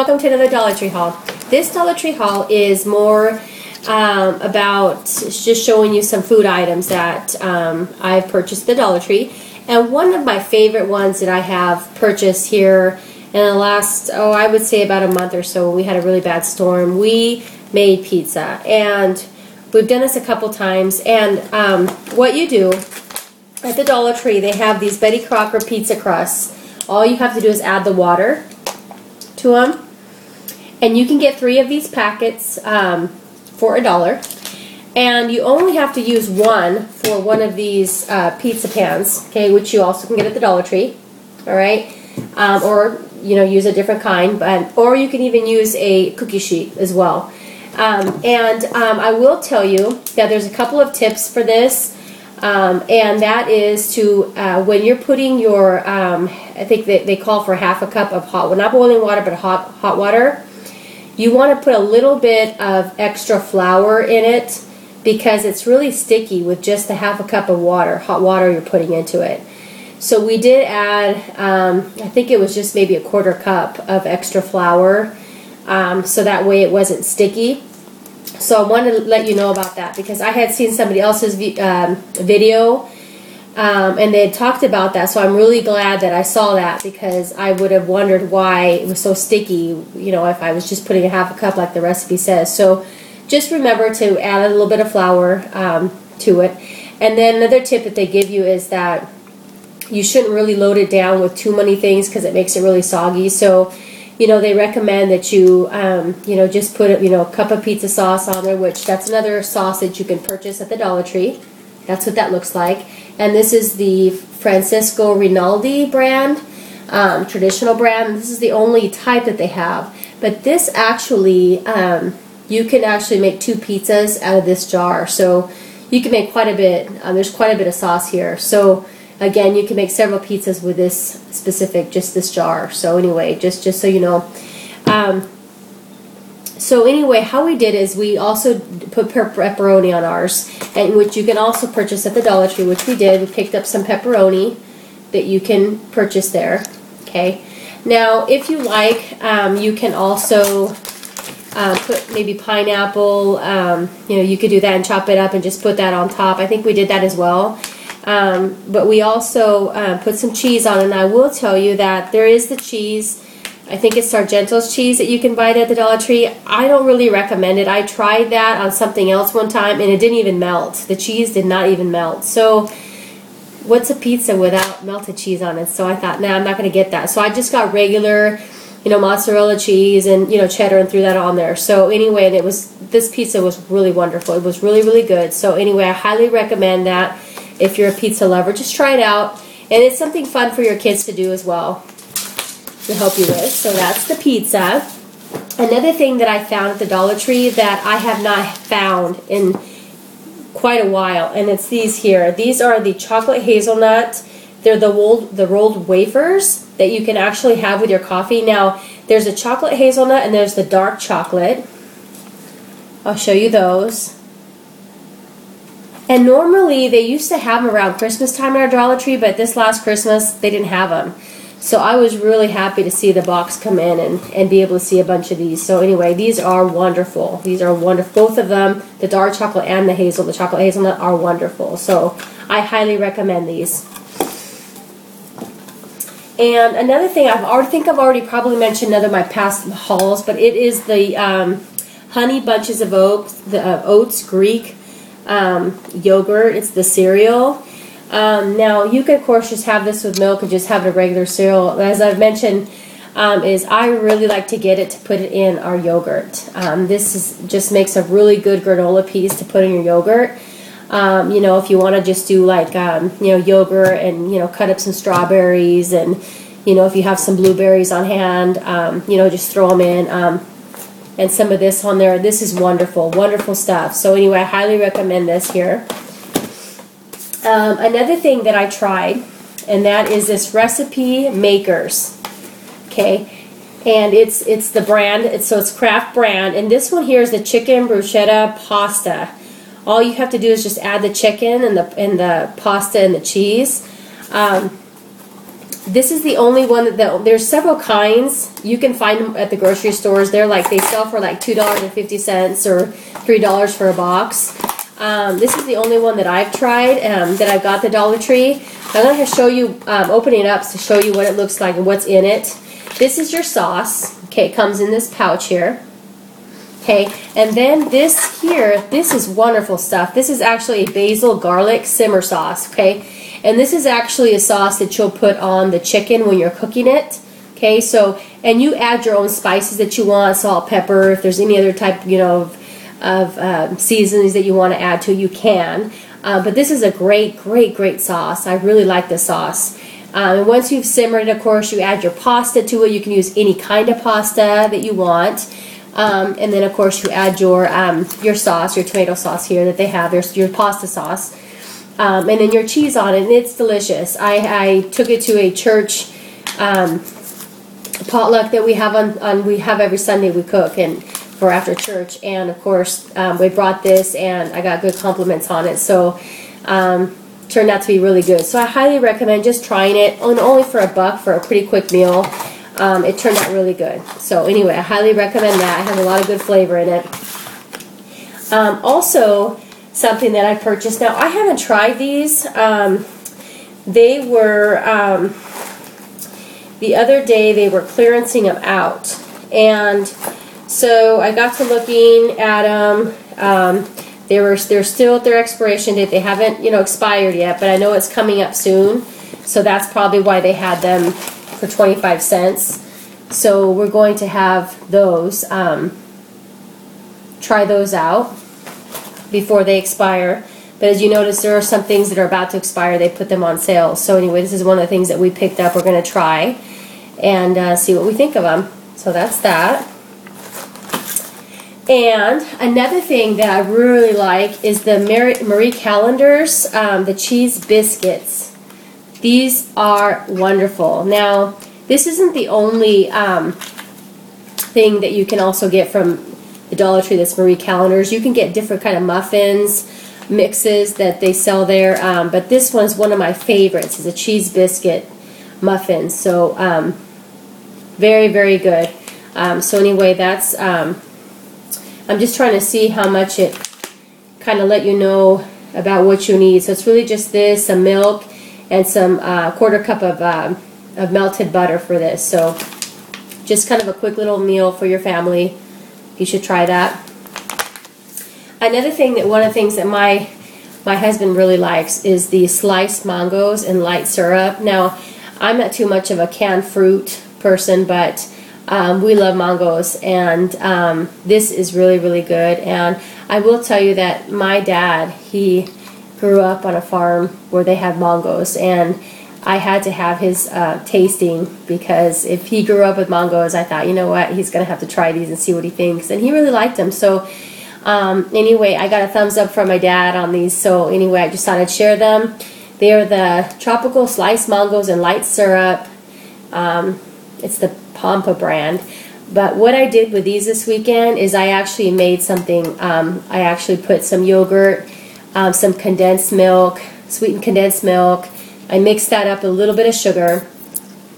welcome to another Dollar Tree haul. This Dollar Tree haul is more about just showing you some food items that I've purchased at the Dollar Tree. And one of my favorite ones that I have purchased here in the last, I would say about a month or so, we had a really bad storm. We made pizza, and we've done this a couple times. And what you do at the Dollar Tree, they have these Betty Crocker pizza crusts. All you have to do is add the water to them, and you can get 3 of these packets for $1, and you only have to use one for one of these pizza pans, okay, which you also can get at the Dollar Tree, all right, or use a different kind, or you can even use a cookie sheet as well. I will tell you that there's a couple of tips for this. And that is to, when you're putting your, I think they call for half a cup of hot, well, not boiling water, but hot water. You want to put a little bit of extra flour in it because it's really sticky with just the half a cup of water, hot water you're putting into it. So we did add, I think it was just maybe a 1/4 cup of extra flour, so that way it wasn't sticky. So I wanted to let you know about that because I had seen somebody else's video and they had talked about that. So I'm really glad that I saw that because I would have wondered why it was so sticky, if I was just putting a half a cup like the recipe says. So just remember to add a little bit of flour to it. And then another tip that they give you is that you shouldn't really load it down with too many things because it makes it really soggy. So they recommend that you, just put a cup of pizza sauce on there, which that's another sauce that you can purchase at the Dollar Tree. That's what that looks like. And this is the Francesco Rinaldi brand, traditional brand. This is the only type that they have. But this actually, you can actually make 2 pizzas out of this jar. So you can make quite a bit. There's quite a bit of sauce here. So again, you can make several pizzas with this specific, just this jar. So anyway, just so you know. So anyway, how we did is we also put pepperoni on ours, and which you can also purchase at the Dollar Tree, which we did. We picked up some pepperoni that you can purchase there. Okay. Now, if you like, you can also put maybe pineapple. You could do that and chop it up and just put that on top. I think we did that as well. But we also put some cheese on it, and I will tell you that there is the cheese. I think it's Sargento's cheese that you can buy at the Dollar Tree. I don't really recommend it. I tried that on something else one time, and it didn't even melt. The cheese did not even melt. So what's a pizza without melted cheese on it? So I thought, nah, I'm not going to get that. So I just got regular, mozzarella cheese and, cheddar and threw that on there. So anyway, and this pizza was really wonderful. It was really, really good. So anyway, I highly recommend that. If you're a pizza lover, just try it out. And it's something fun for your kids to do as well, to help you with. So that's the pizza. Another thing that I found at the Dollar Tree that I have not found in quite a while, and it's these here. These are the chocolate hazelnut. They're the rolled wafers that you can actually have with your coffee. Now, there's a chocolate hazelnut and there's the dark chocolate. I'll show you those. And normally they used to have them around Christmas time at our Dollar Tree, but this last Christmas they didn't have them. So I was really happy to see the box come in and be able to see a bunch of these. So anyway, these are wonderful. These are wonderful. Both of them, the dark chocolate and the chocolate hazelnut are wonderful. So I highly recommend these. And another thing, I think I've already probably mentioned another of my past hauls, but it is the Honey Bunches of Oats Greek yogurt. It's the cereal. Now you could of course just have this with milk and just have a regular cereal. As I've mentioned, is I really like to get it to put it in our yogurt. This just makes a really good granola piece to put in your yogurt. If you want to just do like yogurt and cut up some strawberries and if you have some blueberries on hand, just throw them in. And some of this on there. This is wonderful, wonderful stuff. So anyway, I highly recommend this here. Another thing that I tried, and that is this Recipe Makers. Okay, and it's the brand. So it's Kraft brand, and this one here is the chicken bruschetta pasta. All you have to do is just add the chicken and the pasta and the cheese. This is the only one that there's several kinds. You can find them at the grocery stores. They're like, they sell for like $2.50 or $3 for a box. This is the only one that I've tried, that I've got at the Dollar Tree. I'm going to show you, opening it up to show you what it looks like and what's in it. This is your sauce. Okay, it comes in this pouch here. Okay, and then this here, this is wonderful stuff. This is actually a basil garlic simmer sauce, okay? And this is actually a sauce that you'll put on the chicken when you're cooking it. Okay, so, and you add your own spices that you want, salt, pepper, if there's any other type, you know, of seasonings that you want to add to, you can. But this is a great sauce. I really like this sauce. And once you've simmered it, of course, you add your pasta to it. You can use any kind of pasta that you want. And then, of course, you add your sauce, your tomato sauce here that they have, your pasta sauce. And then your cheese on it, and it's delicious. I took it to a church potluck that we have we have every Sunday we cook and for after church, and of course we brought this and I got good compliments on it, so turned out to be really good. So I highly recommend just trying it, only for $1 for a pretty quick meal. It turned out really good. So anyway, I highly recommend that. It has a lot of good flavor in it. Also, something that I purchased. Now, I haven't tried these. They were, the other day, they were clearancing them out. And so I got to looking at them. They're still at their expiration date. They haven't, expired yet, but I know it's coming up soon. So that's probably why they had them for 25 cents. So we're going to have those, try those out before they expire. But as you notice, there are some things that are about to expire. They put them on sale. So anyway, this is one of the things that we picked up. We're going to try and see what we think of them. So that's that. And another thing that I really like is the Marie Callender's, the cheese biscuits. These are wonderful. Now, this isn't the only thing that you can also get from the Dollar Tree that's Marie Callender's. You can get different kind of muffins, mixes that they sell there, but this one's one of my favorites. It's a cheese biscuit muffin. So very good. So anyway, that's I'm just trying to see how much it kind of let you know about what you need. So it's really just this, some milk, and some quarter cup of melted butter for this. So just kind of a quick little meal for your family. You should try that. Another thing one of the things that my husband really likes is the sliced mangoes and light syrup. Now, I'm not too much of a canned fruit person, but we love mangoes, and this is really good. And I will tell you that my dad, he grew up on a farm where they had mangoes, and I had to have his tasting, because if he grew up with mangoes, I thought, you know what, he's going to have to try these and see what he thinks. And he really liked them. So anyway, I got a thumbs up from my dad on these. So anyway, I just thought I'd share them. They are the tropical sliced mangoes and light syrup. It's the Pampa brand. But what I did with these this weekend is I actually made something. I actually put some yogurt, some condensed milk, sweetened condensed milk. I mixed that up with a little bit of sugar,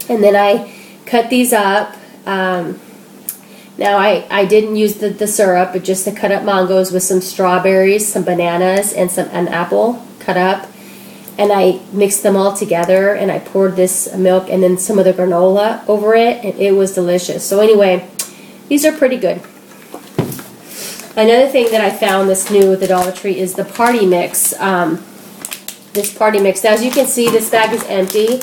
and then I cut these up. Now I didn't use the syrup, but just the cut up mangoes with some strawberries, some bananas, and an apple cut up. And I mixed them all together, and I poured this milk and then some of the granola over it, and it was delicious. So anyway, these are pretty good. Another thing that I found that's new at the Dollar Tree is the party mix. This party mix. Now, as you can see, this bag is empty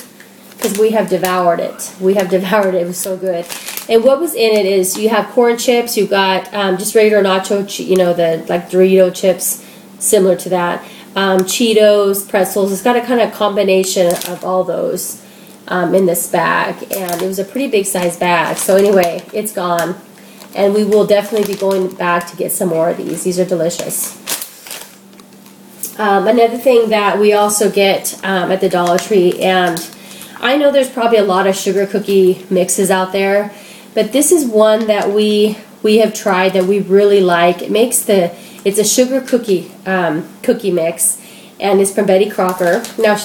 because we have devoured it. We have devoured it. It was so good. And what was in it is you have corn chips. You got just regular nacho, the like Dorito chips, similar to that. Cheetos, pretzels. It's got a kind of combination of all those in this bag, and it was a pretty big size bag. So anyway, it's gone, and we will definitely be going back to get some more of these. These are delicious. Another thing that we also get at the Dollar Tree, and I know there's probably a lot of sugar cookie mixes out there, but this is one that we have tried that we really like. It's a sugar cookie cookie mix, and it's from Betty Crocker. Now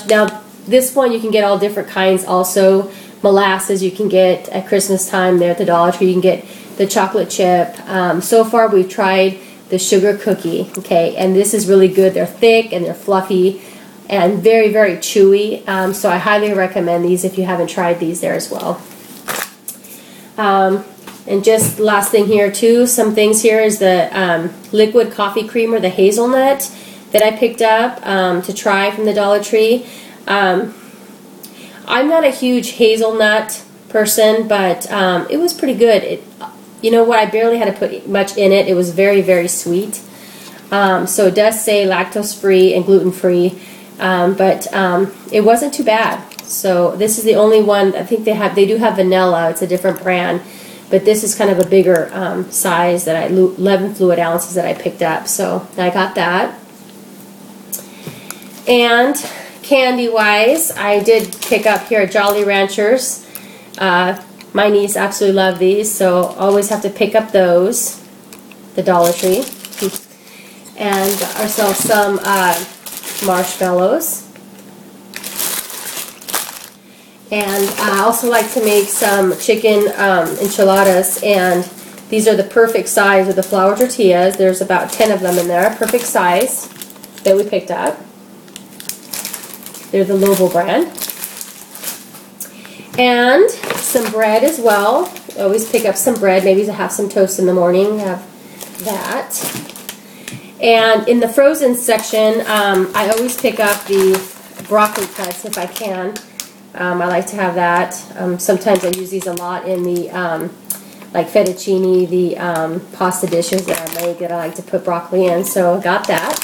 this one you can get all different kinds also. Molasses you can get at Christmas time there at the Dollar Tree. You can get the chocolate chip. So far we've tried the sugar cookie, okay, and this is really good. They're thick and they're fluffy and very, very chewy. So I highly recommend these if you haven't tried these there as well. And just last thing here too, some things here is the liquid coffee creamer, the hazelnut that I picked up to try from the Dollar Tree. I'm not a huge hazelnut person, but it was pretty good. You know what, I barely had to put much in it. It was very, very sweet. So it does say lactose free and gluten free, but it wasn't too bad. So this is the only one. I think they do have vanilla. It's a different brand, but this is kind of a bigger size that 11 fluid ounces that I picked up. So I got that. And candy wise, I did pick up here at Jolly Ranchers. My niece absolutely loved these, so always have to pick up those. The Dollar Tree. And ourselves some marshmallows. And I also like to make some chicken enchiladas, and these are the perfect size of the flour tortillas. There's about 10 of them in there, perfect size that we picked up. They're the Lobo brand. And some bread as well. I always pick up some bread, maybe to have some toast in the morning, have that. And in the frozen section, I always pick up the broccoli cuts if I can. I like to have that. Sometimes I use these a lot in the like fettuccine, the pasta dishes that I make that I like to put broccoli in. So I got that.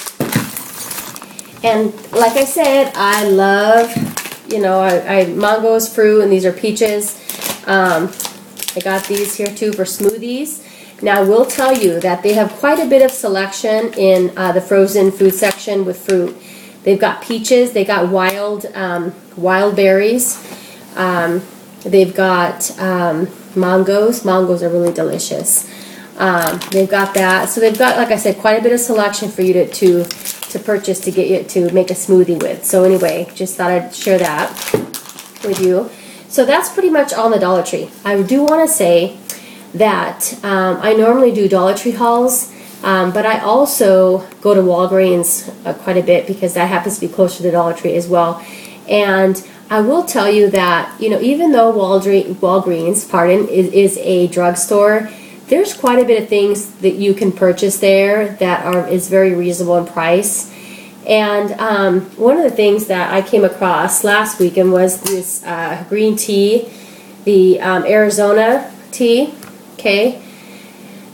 And like I said, I love, you know, mango is fruit, and these are peaches. I got these here too for smoothies. Now I will tell you that they have quite a bit of selection in the frozen food section with fruit. They've got peaches, they got wild berries, they've got mangoes. Mangoes are really delicious. They've got that. So they've got, like I said, quite a bit of selection for you to purchase to get you to make a smoothie with. So anyway, just thought I'd share that with you. So that's pretty much all in the Dollar Tree. I do want to say that I normally do Dollar Tree hauls, but I also go to Walgreens quite a bit because that happens to be close to the Dollar Tree as well. And I will tell you that, you know, even though Walgreens, is a drugstore, there's quite a bit of things that you can purchase there that is very reasonable in price. And one of the things that I came across last weekend was this green tea, the Arizona tea. Okay.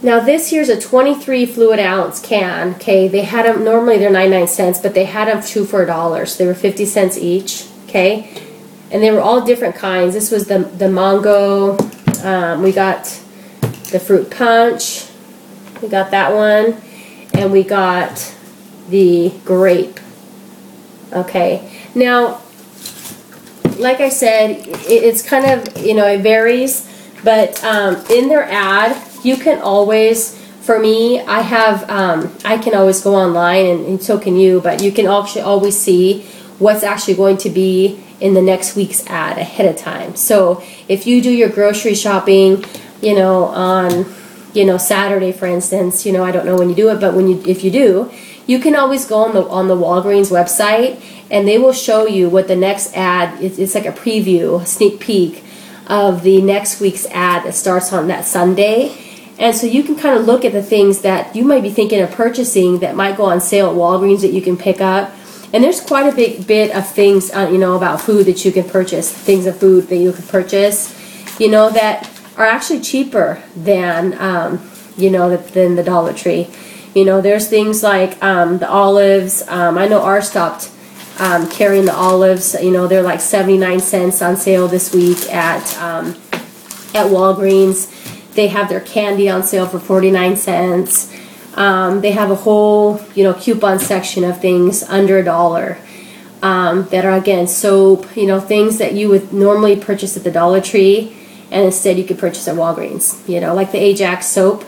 Now this here's a 23 fluid ounce can. Okay. They had them, normally they're 99 cents, but they had them 2 for $1. So they were 50 cents each. Okay. And they were all different kinds. This was the mango. We got the fruit punch. We got that one. And we got the grape. Okay. Now, like I said, it's kind of, you know, it varies. But in their ad, you can always, for me, I can always go online, and so can you, but you can actually always see what's actually going to be in the next week's ad ahead of time. So if you do your grocery shopping, you know, on, you know, Saturday, for instance, you know, I don't know when you do it, but if you do, you can always go on the Walgreens website, and they will show you what the next ad is. It's like a preview, a sneak peek of the next week's ad that starts on that Sunday. And so you can kind of look at the things that you might be thinking of purchasing that might go on sale at Walgreens that you can pick up. And there's quite a big bit of things, you know, about food that you can purchase, things of food that you can purchase, you know, that are actually cheaper than, you know, than the Dollar Tree. You know, there's things like the olives. I know ours stopped carrying the olives. You know, they're like 79 cents on sale this week at Walgreens. They have their candy on sale for 49 cents. They have a whole, you know, coupon section of things under $1 that are, again, soap, you know, things that you would normally purchase at the Dollar Tree, and instead you could purchase at Walgreens. You know, like the Ajax soap,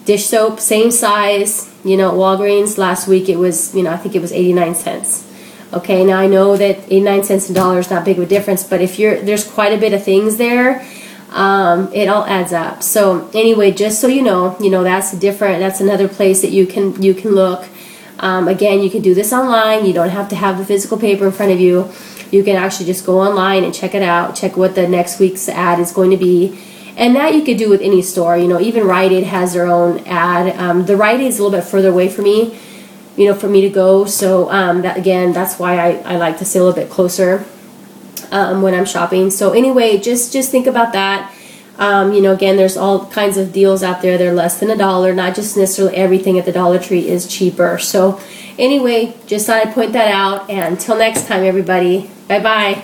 dish soap, same size, you know, at Walgreens. Last week it was, you know, I think it was 89 cents. Okay, now I know that 89 cents a dollar is not big of a difference, but if there's quite a bit of things there, it all adds up. So anyway, just so you know, that's another place that you can look. Again, you can do this online. You don't have to have the physical paper in front of you. You can actually just go online and check it out, check what the next week's ad is going to be. And that you could do with any store. Even Rite Aid has their own ad. The Rite Aid is a little bit further away from me, for me to go. So that's why I like to stay a little bit closer when I'm shopping. So anyway, just think about that. Again, there's all kinds of deals out there. They're less than $1. Not just necessarily everything at the Dollar Tree is cheaper. So anyway, just thought I'd point that out. And until next time, everybody, bye-bye.